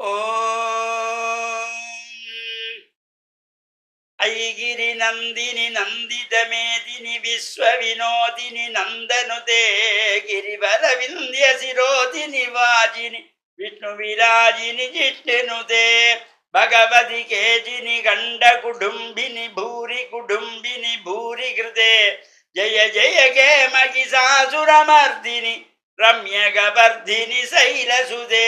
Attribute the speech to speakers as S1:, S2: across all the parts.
S1: ஓம் ஐகிரி நந்தினி நந்தித மேதினி விஸ்வ வினோதினி நந்தனுதே கிரிவல விந்திய சிரோதினி வாஜினி விஷ்ணு விராஜினி ஜிஷ்ணுதே பகவதி கேஜினி கண்ட குடும்பினி பூரி கிருதே ஜய ஜய கே மகிஷாசுரமர்தினி ரம்யகபர்தினி சைலசுதே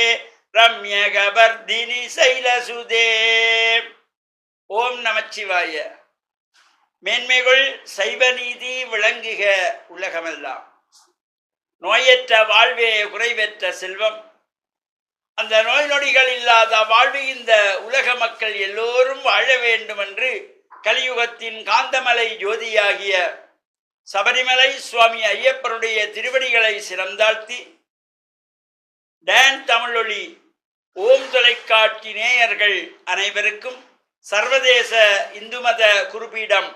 S1: ரம்யகபர்தினி சைலசுதே. ஓம் நமச்சிவாய. மேன்மைகள் சைவ நீதி விளங்குக உலகமெல்லாம். நோயற்ற வாழ்வே குறைவற்ற செல்வம். அந்த நோய் நொடிகள் இல்லாத வாழ்வு இந்த உலக மக்கள் எல்லோரும் வாழ வேண்டும் என்று கலியுகத்தின் காந்தமலை ஜோதியாகிய சபரிமலை சுவாமி ஐயப்பனுடைய திருவடிகளை சிறந்தாழ்த்தி டான் தமிழொலி ஓம் தொலைக்காட்சி நேயர்கள் அனைவருக்கும் சர்வதேச இந்து மத குறிப்பீடம்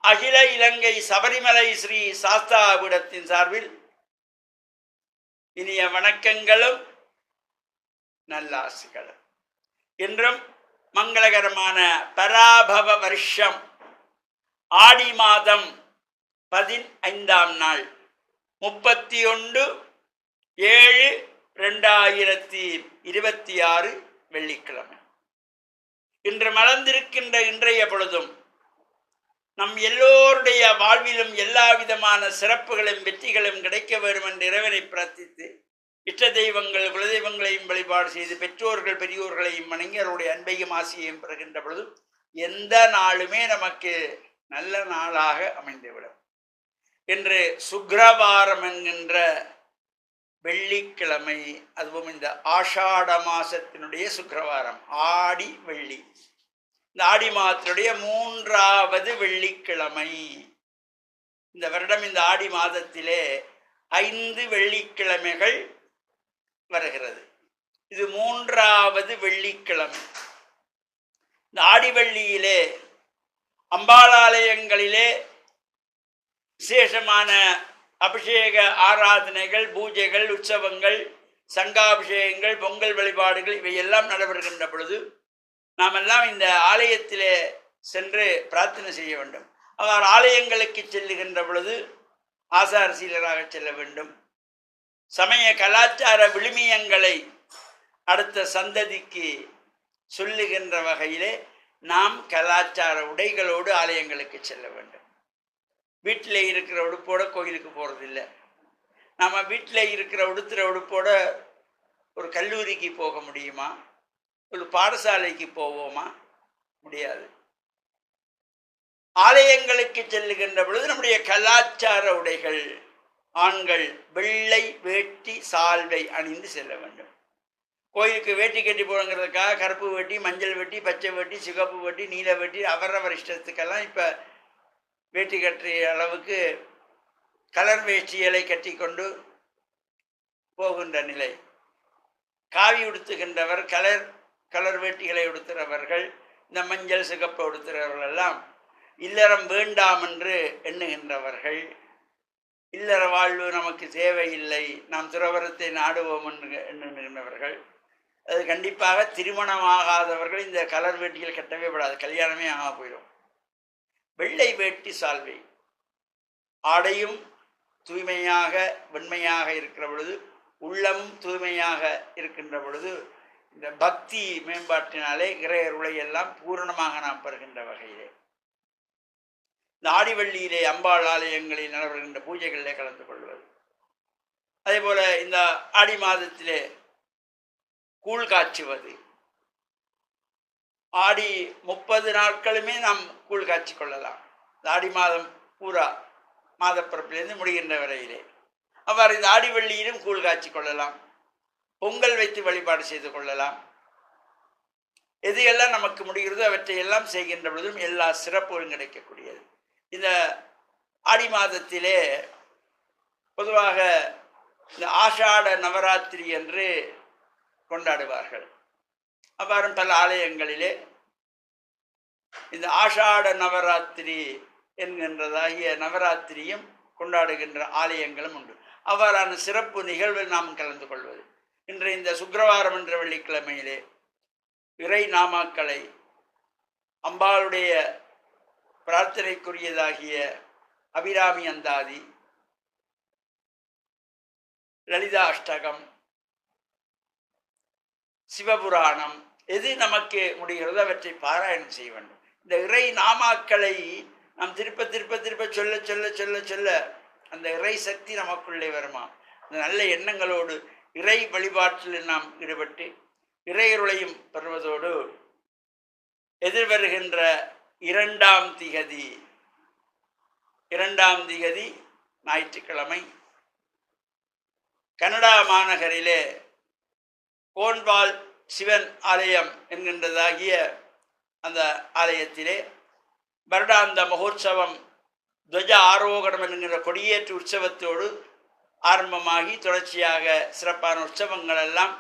S1: அகில இலங்கை சபரிமலை ஸ்ரீ சாஸ்தாபீடத்தின் சார்பில் இனிய வணக்கங்களும் நல்லாசிகளும். இன்றும் மங்களகரமான பராபவ வருஷம் ஆடி மாதம் 15ஆம் நாள் 31/7/2026 வெள்ளிக்கிழமை. இன்று மலர்ந்திருக்கின்ற இன்றைய பொழுதும் நம் எல்லோருடைய வாழ்விலும் எல்லா விதமான சிறப்புகளும் வெற்றிகளும் கிடைக்க வேண்டும் என்று இறைவனை பிரார்த்தித்து இஷ்ட தெய்வங்கள் குலதெய்வங்களையும் வழிபாடு செய்து பெற்றோர்கள் பெரியோர்களையும் வணங்கி அவருடைய அன்பையும் ஆசையையும் பெறுகின்ற பொழுதும் எந்த நாளுமே நமக்கு நல்ல நாளாக அமைந்துவிடும். இன்று சுக்கிரவாரம் என்கின்ற வெள்ளிக்கிழமை, அதுவும் இந்த ஆஷாட மாசத்தினுடைய சுக்கிரவாரம், ஆடி வெள்ளி. இந்த ஆடி மாதத்தினுடைய 3வது வெள்ளிக்கிழமை. இந்த வருடம் இந்த ஆடி மாதத்திலே 5 வெள்ளிக்கிழமைகள் வருகிறது. இது 3வது வெள்ளிக்கிழமை. இந்த ஆடி வெள்ளியிலே அம்பாளாலயங்களிலே விசேஷமான அபிஷேக ஆராதனைகள், பூஜைகள், உற்சவங்கள், சங்காபிஷேகங்கள், பொங்கல் வழிபாடுகள் இவையெல்லாம் நடைபெறுகின்ற பொழுது நாம் எல்லாம் இந்த ஆலயத்திலே சென்று பிரார்த்தனை செய்ய வேண்டும். அவர் ஆலயங்களுக்கு செல்லுகின்ற பொழுது ஆசார சீலராக செல்ல வேண்டும். சமய கலாச்சார விழுமியங்களை அடுத்த சந்ததிக்கு சொல்லுகின்ற வகையிலே நாம் கலாச்சார உடைகளோடு ஆலயங்களுக்கு செல்ல வேண்டும். வீட்டில் இருக்கிற உடுப்போட கோயிலுக்கு போகிறதில்லை. நம்ம வீட்டில் இருக்கிற உடுத்துகிற உடுப்போட ஒரு கல்லூரிக்கு போக முடியுமா? ஒரு பாடசாலைக்கு போவோமா? முடியாது. ஆலயங்களுக்கு செல்லுகின்ற பொழுது நம்முடைய கலாச்சார உடைகள், ஆண்கள் வெள்ளை வேட்டி சால்வை அணிந்து செல்ல வேண்டும். கோயிலுக்கு வேட்டி கட்டி போடுங்கிறதுக்காக கருப்பு வேட்டி, மஞ்சள் வேட்டி, பச்சை வேட்டி, சிகப்பு வேட்டி, நீல வேட்டி அவரவர் இஷ்டத்துக்கெல்லாம் இப்போ வேட்டி கட்டிய அளவுக்கு கலர் வேஷ்டிகளை கட்டி கொண்டு போகின்ற நிலை. காவி உடுத்துகின்றவர், கலர் வேட்டிகளை உடுத்துகிறவர்கள், இந்த மஞ்சள் சிகப்பை உடுத்துகிறவர்கள் எல்லாம் இல்லறம் வேண்டாம் என்று எண்ணுகின்றவர்கள். இல்லற வாழ்வு நமக்கு தேவையில்லை, நாம் துறவரத்தை நாடுவோம் என்று எண்ணுகின்றவர்கள். அது கண்டிப்பாக திருமணமாகாதவர்கள் இந்த கலர் வேட்டிகள் கட்டவே படாது, கல்யாணமே ஆக போயிடும். வெள்ளை வேட்டி சால்வை, ஆடையும் தூய்மையாக வெண்மையாக இருக்கிற பொழுது, உள்ளமும் தூய்மையாக இருக்கின்ற பொழுது இந்த பக்தி மேம்பாட்டினாலே இறையருளை எல்லாம் பூரணமாக நாம் பெறுகின்ற வகையிலே இந்த ஆடிவள்ளியிலே அம்பாள் ஆலயங்களில் நடைபெறுகின்ற பூஜைகளிலே கலந்து கொள்வது. அதே போல இந்த ஆடி மாதத்திலே கூழ் காய்ச்சுவது. ஆடி 30 நாட்களுமே நாம் கூழ் காய்ச்சி கொள்ளலாம். ஆடி மாதம் பூரா மாதப்பிறப்பிலிருந்து முடிகின்ற வரையிலே அவ்வாறு இந்த ஆடி வெள்ளியிலும் கூழ் காய்ச்சி கொள்ளலாம். பொங்கல் வைத்து வழிபாடு செய்து கொள்ளலாம். எது எல்லாம் நமக்கு முடிகிறதோ அவற்றை எல்லாம் செய்கின்ற பொழுதும் எல்லா சிறப்புகளும் கிடைக்கக்கூடியது. இந்த ஆடி மாதத்திலே பொதுவாக இந்த ஆஷாட நவராத்திரி என்று கொண்டாடுவார்கள். அவ்வாறு பல ஆலயங்களிலே இந்த ஆஷாட நவராத்திரி என்கின்றதாகிய நவராத்திரியும் கொண்டாடுகின்ற ஆலயங்களும் உண்டு. அவ்வாறான சிறப்பு நிகழ்வில் நாம் கலந்து கொள்வது. இன்று இந்த சுக்கிரவாரம் என்ற வெள்ளிக்கிழமையிலே இறை நாமாக்களை அம்பாளுடைய பிரார்த்தனைக்குரியதாகிய அபிராமி அந்தாதி, லலிதா அஷ்டகம், சிவபுராணம் எது நமக்கு முடிகிறதோ அவற்றை பாராயணம் செய்ய வேண்டும். இந்த இறை நாமாக்களை நாம் திருப்ப திருப்ப திருப்ப சொல்ல சொல்ல சொல்ல சொல்ல அந்த இறை சக்தி நமக்குள்ளே வருமா. அந்த நல்ல எண்ணங்களோடு இறை வழிபாட்டில் நாம் ஈடுபட்டு இறையருளையும் பெறுவதோடு எதிர்வருகின்ற 2ஆம் திகதி ஞாயிற்றுக்கிழமை கனடா மாநகரிலே கோன்வால் சிவன் ஆலயம் என்கின்றதாகிய அந்த ஆலயத்திலே வருடாந்த மகோற்சவம் துவஜ ஆரோகணம் என்கின்ற கொடியேற்று உற்சவத்தோடு ஆரம்பமாகி தொடர்ச்சியாக சிறப்பான உற்சவங்கள் எல்லாம்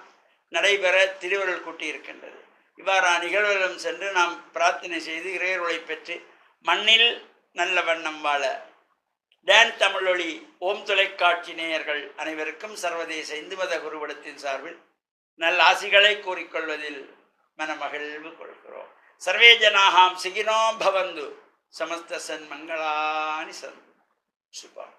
S1: நடைபெற திருவருள் கூட்டியிருக்கின்றது. இவ்வாறான நிகழ்வுகளும் சென்று நாம் பிரார்த்தனை செய்து இறையருளை பெற்று மண்ணில் நல்ல வண்ணம் வாழ டான் தமிழொலி ஓம் தொலைக்காட்சி நேயர்கள் அனைவருக்கும் சர்வதேச இந்து மத குருபடத்தின் சார்பில் நல்ல ஆசிகளை கூறிக்கொள்வதில் மனமகிழ்வு கொள்கிறோம். சர்வே ஜனாஹாம் சுகினோ பவந்து சமஸ்த சன்மங்களானி சந்து சுபம்.